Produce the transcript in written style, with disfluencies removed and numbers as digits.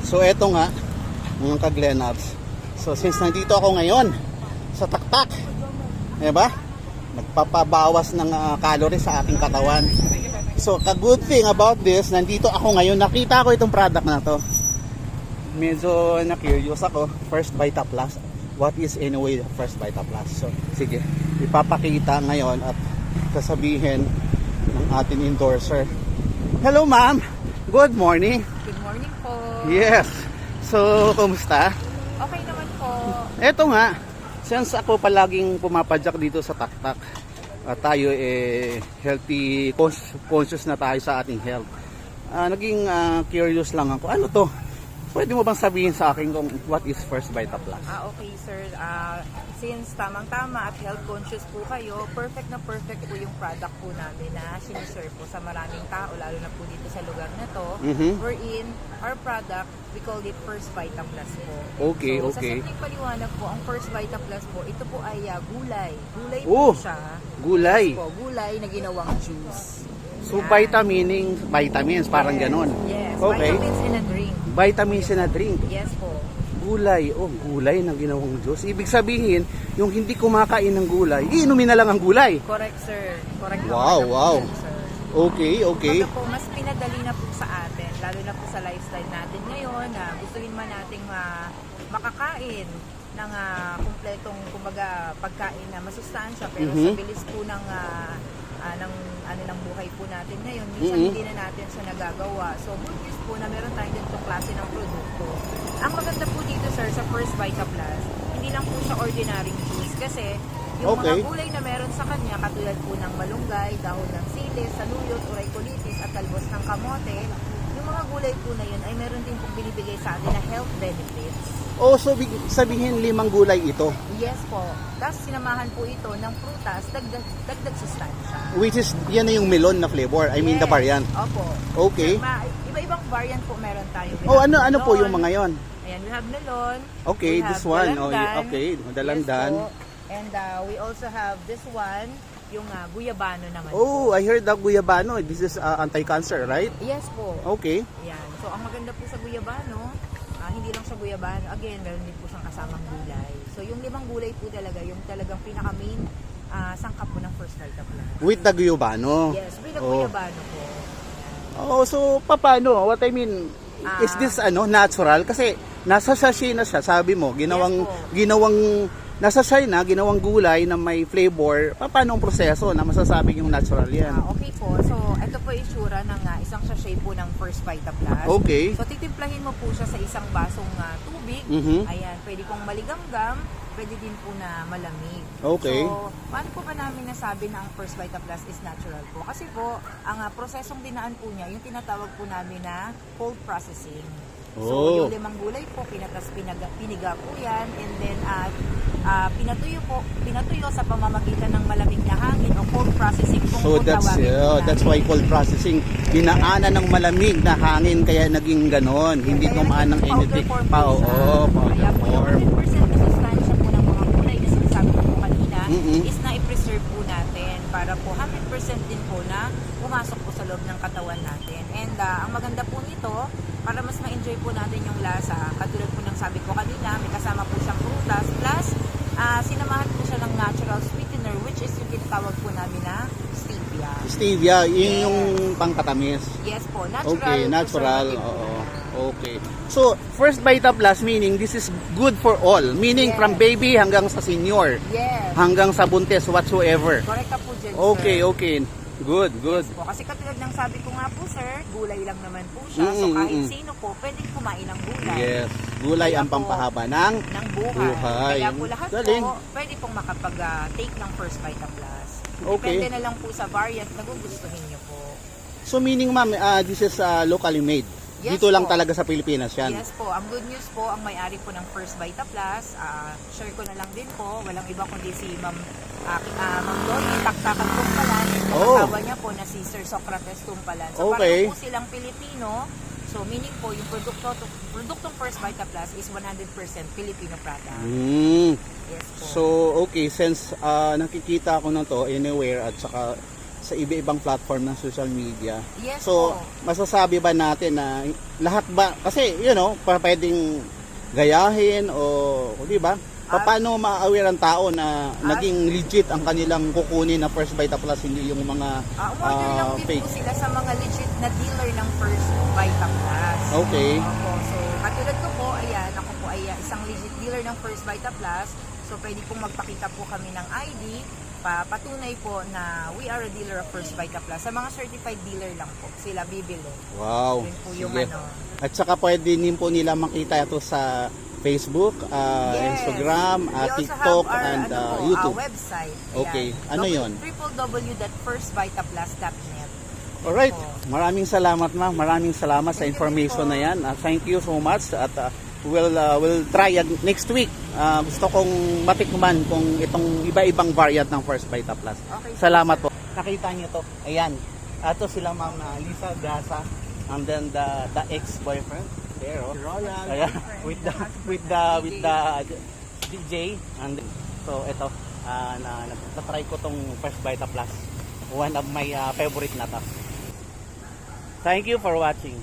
So eto nga, mga ka-Glenabs. So since nandito ako ngayon sa Taktak, diba? Nagpapabawas ng calories sa ating katawan. So the good thing about this, nandito ako ngayon, nakita ko itong product na to. Medyo na-curious ako. First Vita Plus. What is anyway First Vita Plus? So sige, ipapakita ngayon at sasabihin ng ating endorser. Hello ma'am, good morning. Good morning po. Yes. So, kumusta? Okay naman po. Eto nga, since ako palaging pumapadyak dito sa Taktak, tayo healthy, conscious na tayo sa ating health. Naging curious lang ako, ano to? Pwede mo bang sabihin sa akin kung what is First Vita Plus? Okay sir, since tamang-tama at health conscious po kayo, perfect na perfect po yung product po namin na sinishare po sa maraming tao, lalo na po dito sa lugar na to. Wherein, our product, we call it First Vita Plus po. Okay, so, okay. sa simpleng paliwanag po, ang First Vita Plus po, ito po ay gulay. Gulay Oh, po siya. gulay. Yes po, gulay na ginawang juice. So, Vita meaning vitamins, parang Yes, ganon. Yes, Okay. vitamins in a drink. Vitamins in a drink. Yes po. Gulay, gulay na ginawang juice. Ibig sabihin, yung hindi kumakain ng gulay, iinumin na lang ang gulay. Correct, sir. Correct. Wow, naman wow. po yan, sir. Okay, okay. Kumbaga po, mas pinadali na po sa atin, lalo na po sa lifestyle natin ngayon, na gustuin man nating makakain ng kumpletong, kumbaga, pagkain na masustansya, pero sa bilis po ng buhay po natin ngayon, minsan hindi na natin siya nagagawa. So, good news po na meron tayong ganitong klase ng produkto. Ang maganda po dito, sir, sa First Vita Plus, hindi lang po siya ordinary juice kasi yung mga gulay na meron sa kanya, katulad po ng malunggay, dahon ng silis, saluyot, uricolitis at talbos ng kamote, yung mga gulay po na yun ay meron din pong binibigay sa atin na health benefits. So sabihin 5 gulay ito. Yes po. Tapos sinamahan po ito ng prutas, dagdag sustansya. Which is, yan na yung melon na flavor. I mean the variant. Opo. Okay. Iba-ibang variant po meron tayo. Ano po yung mga yon? Ayan, we have melon. Okay, we have this one. dalandan. Okay, dalandan. Yes po. And we also have this one, yung guyabano naman. Oh, I heard that guyabano. This is anti-cancer, right? Yes po. Okay. Ayan. So, ang maganda po sa guyabano, hindi lang sa guyabano, again, meron din po siyang kasamang gulay. So, yung 5 gulay po talaga, yung talagang pinaka-main sangkap po ng First Vita Plus. With the guyabano. Yes, with the guyabano po. Oh, so paano? What I mean, is this natural? Kasi nasa sachet na siya, sabi mo, nasa China, ginawang gulay na may flavor. Paano ang proseso na masasabi yung natural yan? Okay po. So, ito po yung itsura ng isang sachet po ng First Vita Plus. Okay. So, titimplahin mo po siya sa isang basong tubig. Ayan, pwede pong maligamgam, pwede din po na malamig. Okay. So, paano po ba namin nasabi na ang First Vita Plus is natural po? Kasi po, ang prosesong dinaan po niya, yung tinatawag po namin na cold processing. So, yung 5 gulay po, piniga po yan, and then pinatuyo sa pamamagitan ng malamig na hangin o cold processing kung So that's why cold processing. Dinaanan ng malamig na hangin kaya naging ganon. Hindi tumaan ng anything. Kaya po yung 100% na sustansya po ng mga gulay na sinasabi ko po kanina is na-preserve po natin para po 100% din po na pumasok po sa loob ng katawan natin. And ang maganda po nito, para mas ma-enjoy po natin yung lasa, katulad po ng sabi ko kanina, may kasama po siyang prutas, plus sinamahan po siya ng natural sweetener, which is yung tinatawag po namin na stevia. Stevia, yun yung pangkatamis. Yes po, natural. Okay, natural. Okay. So, First Vita Plus meaning this is good for all. Meaning from baby hanggang sa senior. Yes. Hanggang sa buntis whatsoever. Correct ka po dyan, Okay, sir. okay. Good, good. Yes po. Kasi katulad ng sabi ko nga po, sir, gulay lang naman po siya. So kahit sino po, pwedeng kumain ng gulay. Yes. Gulay Kaya ang pampahaba ng buhay. Kaya po lahat Galing. po, pwede pong makapag-take ng First Vita Plus. Okay. Depende na lang po sa variant na gugustuhin nyo po. So meaning ma'am, this is locally made. Yes Dito lang po. talaga sa Pilipinas yan. Yes po. Ang good news po, ang may-ari po ng First Vita Plus, share ko na lang din po, walang iba kundi si Ma'am Loli, Taktakan Tumpalan, at asawa niya po na si Sir Socrates Tumpalan. So Okay. parang po silang Pilipino, so meaning po yung produktong First Vita Plus is 100% Filipino product. Yes po. So okay, since nakikita ko na to anywhere at saka sa iba-ibang platform ng social media. Yes So, po. masasabi ba natin na lahat ba, kasi pwedeng gayahin o di ba? Paano ma-aware ang tao na naging legit ang kanilang kukunin na First Vita Plus, hindi yung mga Umorder lang din fake? po sila sa mga legit na dealer ng First Vita Plus. Okay. Opo. So, katulad ko po, ayan, ako po ay isang legit dealer ng First Vita Plus. So, pwede pong magpakita po kami ng ID, patunay po na we are a dealer of First Vita Plus. Sa mga certified dealer lang po, sila bibili. Wow. Yun po yung Sige. ano. At saka pwede din po nila makita ito sa Facebook, Yes. Instagram, We also TikTok, have our, and po, YouTube. website. Okay. Ano yun? www.firstvitaplus.net. Alright. po. Maraming salamat, ma'am. Maraming salamat sa Thank you information po. na yan. Thank you so much. At we'll try next week. Gusto kong matikman kung itong iba-ibang variant ng First Vita Plus. Okay. Salamat po. Nakita niyo to. Ayan. Ito sila Ma'am Lisa Gasa, and then the ex-boyfriend there, oh. Ayan. with the DJ, and so ito na-try ko tong First Vita Plus. One of my favorite na to. Thank you for watching.